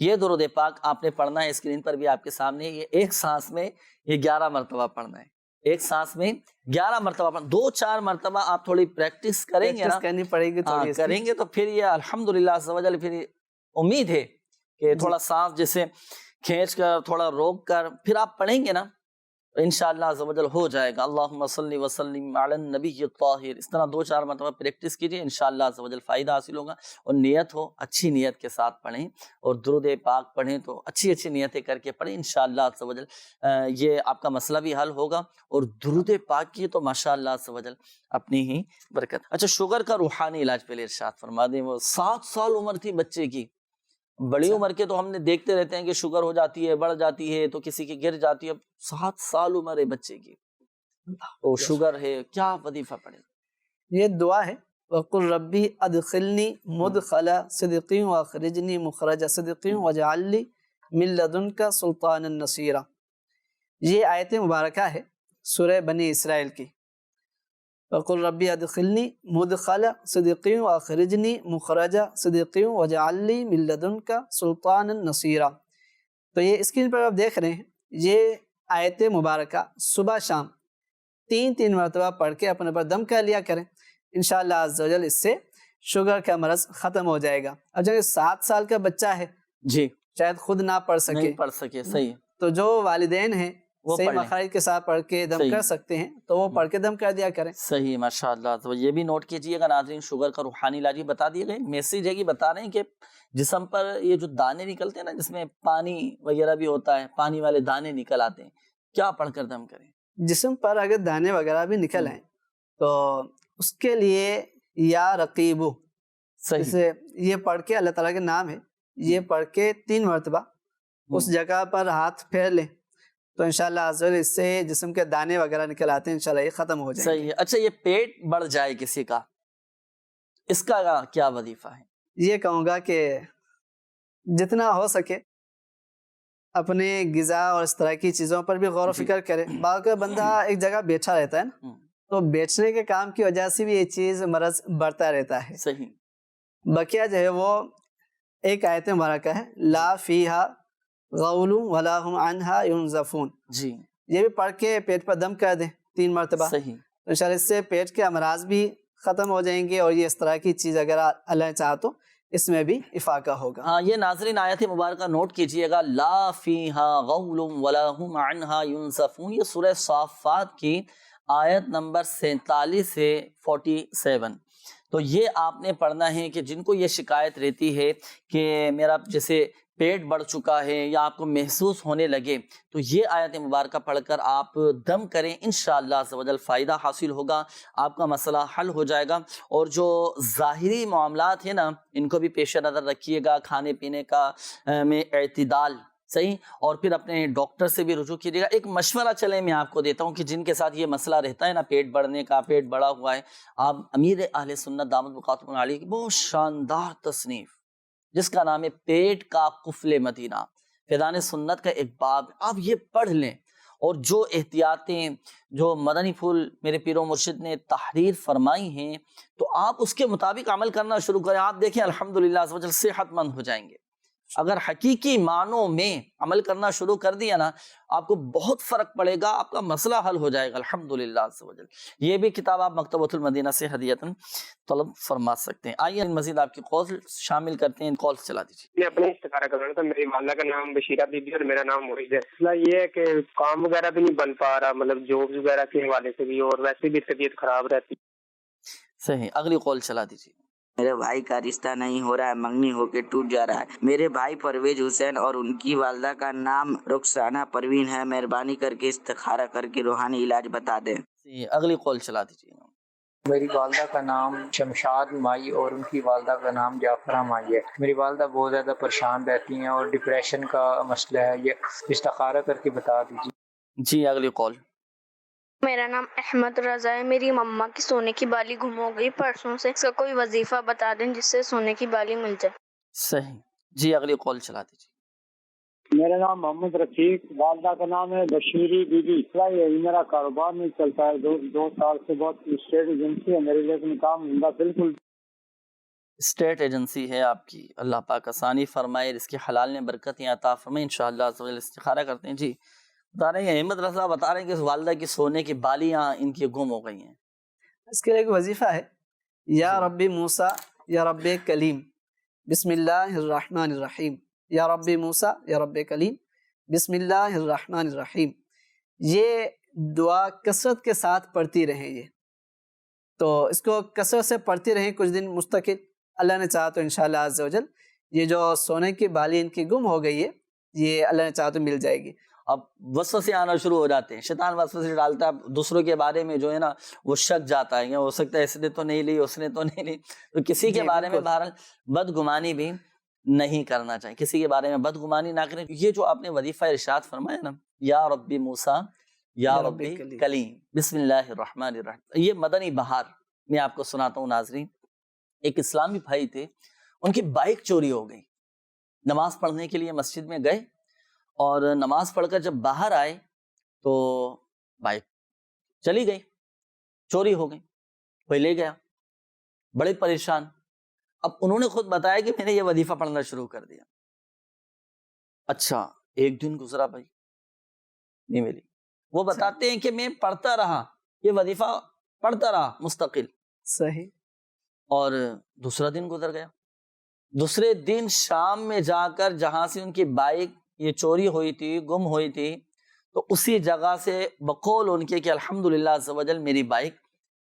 یہ درود پاک آپ نے پڑھنا ہے، اسکرین پر بھی آپ کے سامنے. یہ ایک سانس میں یہ 11 مرتبہ پڑھنا ہے. ایک سانس میں 11 مرتبہ پڑھنا. 2-4 مرتبہ آپ تھوڑی پریکٹس کریں گے نا، کرنی پڑے گی کریں گے تو پھر یہ الحمدللہ عز و جل پھر امید ہے کہ تھوڑا سانس جیسے کھینچ کر تھوڑا روک کر پھر آپ پڑھیں گے نا، انشاءاللہ عز و جل ہو جائے گا. اللہم صلی وسلم علی النبی الطاہر. اس طرح 2-4 مرتبہ پریکٹس کیجئے، انشاءاللہ عز و جل فائدہ حاصل ہوگا. اور نیت ہو، اچھی نیت کے ساتھ پڑھیں، اور درود پاک پڑھیں تو اچھی نیتیں کر کے پڑھیں، انشاءاللہ عز و جل یہ آپ کا مسئلہ بھی حل ہوگا. اور درود پاک کی تو ماشاءاللہ عز و جل اپنی ہی برکت. اچھا، شوگر کا روحانی علاج پہلے ارشاد فرما دیں. وہ 7 سال عمر تھی بچے کی. بڑی عمر کے تو ہم نے دیکھتے رہتے ہیں کہ شوگر ہو جاتی ہے، بڑھ جاتی ہے تو کسی کی گر جاتی ہے. 7 سال عمر ہے بچے کی، تو شوگر ہے، کیا وظیفہ پڑھے؟ یہ دعا ہے، وَقُلْ رَبِّ أَدْخِلْنِي مُدْخَلَ صِدْقٍ وَأَخْرِجْنِي مُخْرَجَ صِدْقٍ وَاجْعَلْ لِي مِن لَّدُنْكَ سُلْطَانًا نَصِيرًا. یہ آیت مبارکہ ہے سورہ بنی اسرائیل کی. وَقُلْ رَبِّ أَدْخِلْنِي مُدْخَلَ صِدْقٍ وَأَخْرِجْنِي مُخْرَجَ صِدْقٍ وَاجْعَلْ لِي مِن لَّدُنْكَ سُلْطَانًا نَصِيرًا. تو یہ اسکرین پر آپ دیکھ رہے ہیں، یہ آیت مبارکہ صبح شام 3 مرتبہ پڑھ کے اپنے پر دم کر لیا کریں. انشاءاللہ عز و جل اس سے شوگر کا مرض ختم ہو جائے گا. اب جب 7 سال کا بچہ ہے، جی شاید خود نہ پڑھ سکے، صحیح، تو جو والدین ہیں صحیح مخارج کے ساتھ پڑھ کے دم کر سکتے ہیں تو وہ پڑھ کے دم کر دیا کریں. صحیح، ماشاءاللہ. تو یہ بھی نوٹ کیجئے گا ناظرین، شوگر کا روحانی علاج بتا دیے گئے. میسیج ہے کہ بتا رہے ہیں کہ جسم پر یہ جو دانے نکلتے ہیں نا، جس میں پانی وغیرہ بھی ہوتا ہے، پانی والے دانے نکل آتے ہیں، کیا پڑھ کر دم کریں؟ جسم پر اگر دانے وغیرہ بھی نکل آئیں تو اس کے لیے یا رقیبو، جسے یہ پڑھ کے، اللہ تعالیٰ کے نام ہے، یہ پڑھ کے 3 مرتبہ اس جگہ پر ہاتھ پھیر لیں تو انشاءاللہ عز و جل اس سے جسم کے دانے وغیرہ نکل آتے ہیں، انشاءاللہ یہ ختم ہو جائیں گے. صحیح. اچھا، یہ پیٹ بڑھ جائے کسی کا، اس کا کیا وظیفہ ہے؟ یہ کہوں گا کہ جتنا ہو سکے اپنے غذا اور اس طرح کی چیزوں پر بھی غور و فکر کرے. بعض کا بندہ ایک جگہ بیٹھا رہتا ہے نا، تو بیٹھنے کے کام کی وجہ سے بھی یہ چیز مرض بڑھتا رہتا ہے. صحیح. بقیہ جو ہے وہ ایک آیت مبارکہ ہے، لا فیہا غول ولا هم عنہا ینزفون. جی، یہ بھی پڑھ کے پیٹ پر دم کر دیں 3 مرتبہ. صحیح. تو انشاءاللہ اس سے پیٹ کے امراض بھی ختم ہو جائیں گے، اور یہ اس طرح کی چیز اگر اللہ چاہا تو اس میں بھی افاقہ ہوگا. ہاں، یہ ناظرین آیت مبارکہ نوٹ کیجئے گا، لا فیہا غول ولا هم عنہا ینزفون. یہ سورہ صافات کی آیت نمبر 47 سے 47. تو یہ آپ نے پڑھنا ہے کہ جن کو یہ شکایت رہتی ہے کہ میرا جیسے پیٹ بڑھ چکا ہے یا آپ کو محسوس ہونے لگے، تو یہ آیت مبارکہ پڑھ کر آپ دم کریں، انشاءاللہ عز و جل فائدہ حاصل ہوگا، آپ کا مسئلہ حل ہو جائے گا. اور جو ظاہری معاملات ہیں نا، ان کو بھی پیش نظر رکھیے گا، کھانے پینے کا میں اعتدال. صحیح. اور پھر اپنے ڈاکٹر سے بھی رجوع کیجیے گا. ایک مشورہ چلے میں آپ کو دیتا ہوں کہ جن کے ساتھ یہ مسئلہ رہتا ہے نا، پیٹ بڑھنے کا، پیٹ بڑا ہوا ہے، آپ امیر اہل سنت دامت بقاتہ علیہ کی بہت شاندار تصنیف جس کا نام ہے پیٹ کا قفل مدینہ، فیضان سنت کا ایک باب، آپ یہ پڑھ لیں اور جو احتیاطیں جو مدنی پھول میرے پیر و مرشد نے تحریر فرمائی ہیں تو آپ اس کے مطابق عمل کرنا شروع کریں. آپ دیکھیں الحمدللہ عز و جل صحت مند ہو جائیں گے. اگر حقیقی معنوں میں عمل کرنا شروع کر دیا نا آپ کو بہت فرق پڑے گا, آپ کا مسئلہ حل ہو جائے گا الحمدللہ عز و جل. یہ بھی کتاب آپ مکتبۃ المدینہ سے ہدیۃً طلب فرما سکتے ہیں. آئیے مزید آپ کی کال شامل کرتے ہیں. کال چلا دیجیے. میں اپنے استخارہ کروانا تھا. میری والدہ کا نام بشیرہ بی بی اور میرا نام معیز ہے. مسئلہ یہ ہے کہ کام وغیرہ بھی نہیں بن پا رہا, مطلب جاب وغیرہ کے حوالے سے بھی, اور ویسے بھی طبیعت خراب رہتی. صحیح, اگلی کال چلا دیجیے. میرے بھائی کا رشتہ نہیں ہو رہا ہے, منگنی ہو کے ٹوٹ جا رہا ہے. میرے بھائی پرویز حسین اور ان کی والدہ کا نام رخسانہ پروین ہے. مہربانی کر کے استخارہ کر کے روحانی علاج بتا دیں. اگلی کال چلا دیجیے. میری والدہ کا نام شمشاد مائی اور ان کی والدہ کا نام جعفرہ مائی ہے. میری والدہ بہت زیادہ پریشان رہتی ہیں اور ڈپریشن کا مسئلہ ہے, یہ استخارہ کر کے بتا دیجیے. جی اگلی کال. میرا نام احمد رضا ہے. میری مما کی سونے کی بالی گم ہو گئی پرسوں سے. اس کا کوئی وظیفہ بتا دیں جس سے سونے کی بالی مل جائے. صحیح. جی اگلی کال چلا دیجیے. میرا نام محمد رفیق, والدہ کا نام ہے بشیری بی بی. میرا کاروبار نہیں چلتا ہے, دو سال سے بہت اسٹیٹ ایجنسی ہے میرے, لیکن کام دھندا بالکل. اسٹیٹ ایجنسی ہے آپ کی, اللہ پاک آسانی فرمائے, اس کے حلال نے برکتیں عطا فرمائے انشاءاللہ. استخارہ کرتے ہیں. جی بتا رہے ہیں احمد رضا بتا رہے ہیں کہ والدہ کی سونے کی بالیاں ان کی گم ہو گئی ہیں. اس کے لیے ایک وظیفہ ہے, یا رب موسیٰ یا رب کلیم بسم اللہ الرحمن الرحیم. یا رب موسیٰ یا رب کلیم بسم اللہ الرحمن الرحیم. یہ دعا کثرت کے ساتھ پڑھتی رہیں. یہ تو اس کو کثرت سے پڑھتی رہیں کچھ دن مستقل. اللہ نے چاہا تو انشاءاللہ عز و جل یہ جو سونے کی بالی ان کی گم ہو گئی ہے یہ اللہ نے چاہا تو مل جائے گی. اب وسوسے آنا شروع ہو جاتے ہیں, شیطان وسوسے ڈالتا ہے دوسروں کے بارے میں, جو ہے نا وہ شک جاتا ہے, ہو سکتا ہے اس نے تو نہیں لی, اس نے تو نہیں لی. تو کسی کے بارے میں بہرحال بدگمانی بھی نہیں کرنا چاہیے, کسی کے بارے میں بدگمانی نہ کریں. یہ جو آپ نے وظیفہ ارشاد فرمایا نا, یا ربی موسیٰ یا ربی کلیم بسم اللہ الرحمن الرحیم, یہ مدنی بہار میں آپ کو سناتا ہوں ناظرین. ایک اسلامی بھائی تھے, ان کی بائک چوری ہو گئی. نماز پڑھنے کے لیے مسجد میں گئے اور نماز پڑھ کر جب باہر آئے تو بائک چلی گئی, چوری ہو گئی, کوئی لے گیا. بڑے پریشان. اب انہوں نے خود بتایا کہ میں نے یہ وظیفہ پڑھنا شروع کر دیا. اچھا ایک دن گزرا بھائی, نہیں ملی. وہ بتاتے ہیں کہ میں پڑھتا رہا, یہ وظیفہ پڑھتا رہا مستقل. صحیح. اور دوسرا دن گزر گیا. دوسرے دن شام میں جا کر جہاں سے ان کی بائک یہ چوری ہوئی تھی, گم ہوئی تھی, تو اسی جگہ سے بقول ان کے کہ الحمدللہ عز و جل میری بائک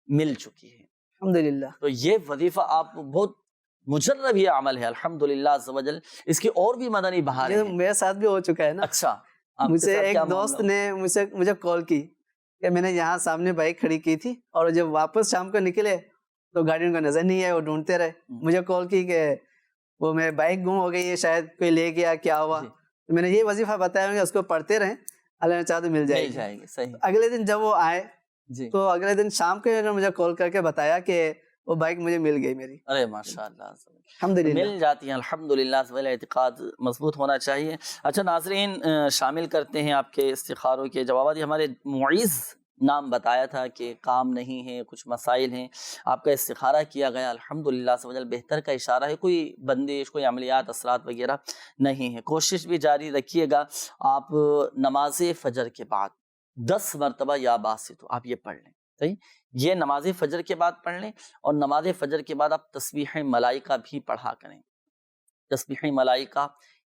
مل چکی ہے. الحمدللہ. تو یہ وظیفہ آپ بہت مجرب یہ عمل ہے الحمدللہ عز و جل. اس کی اور بھی مدنی بہار ہے. میرے ساتھ بھی ہو چکا ہے نا. اچھا, مجھے ایک دوست نے مجھے کال کی کہ میں نے یہاں سامنے بائک کھڑی کی تھی اور جب واپس شام کو نکلے تو گاڑی ان کو نظر نہیں آئی, وہ ڈھونڈتے رہے. مجھے کال کی کہ وہ میرے بائک گم ہو گئی ہے, شاید کوئی لے گیا, کیا ہوا. میں نے یہ وظیفہ بتایا کہ اس کو پڑھتے رہیں, اللہ نے چاہا تو مل جائے گی. صحیح. اگلے دن جب وہ آئے تو اگلے دن شام کو انہوں نے مجھے کال کر کے بتایا کہ وہ بائک مجھے مل گئی میری. ارے ماشاءاللہ, الحمدللہ مل جاتی ہیں الحمدللہ. اعتقاد مضبوط ہونا چاہیے. اچھا ناظرین, شامل کرتے ہیں آپ کے استخاروں کے جوابات. ہمارے معیز نام بتایا تھا کہ کام نہیں ہے, کچھ مسائل ہیں, آپ کا استخارہ کیا گیا الحمدللہ سے وجل بہتر کا اشارہ ہے. کوئی بندش, کوئی عملیات اثرات وغیرہ نہیں ہے. کوشش بھی جاری رکھیے گا. آپ نماز فجر کے بعد 10 مرتبہ یا باسط آپ یہ پڑھ لیں. صحیح, یہ نماز فجر کے بعد پڑھ لیں, اور نماز فجر کے بعد آپ تسبیح ملائکہ بھی پڑھا کریں. تسبیح ملائکہ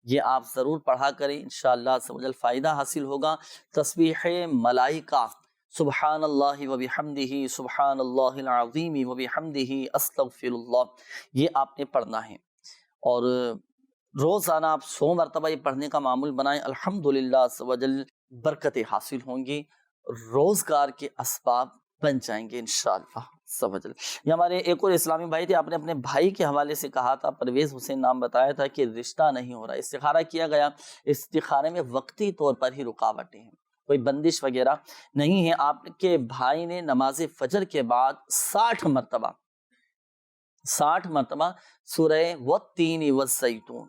یہ آپ ضرور پڑھا کریں, انشاءاللہ سے وجل فائدہ حاصل ہوگا. تسبیح ملائکہ سبحان اللہ و بحمدہ سبحان اللہ العظیم و بحمدہ استغفر اللہ, یہ آپ نے پڑھنا ہے. اور روزانہ آپ 100 مرتبہ یہ پڑھنے کا معمول بنائیں. الحمدللہ سے وجل برکتیں حاصل ہوں گی, روزگار کے اسباب بن جائیں گے انشاءاللہ سبحان. یہ ہمارے ایک اور اسلامی بھائی تھے, آپ نے اپنے بھائی کے حوالے سے کہا تھا, پرویز حسین نام بتایا تھا کہ رشتہ نہیں ہو رہا. استخارہ کیا گیا, استخارے میں وقتی طور پر ہی رکاوٹیں ہیں, کوئی بندش وغیرہ نہیں ہے. آپ کے بھائی نے نماز فجر کے بعد 60 مرتبہ سورہ والتین والزیتون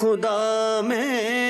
خدا میں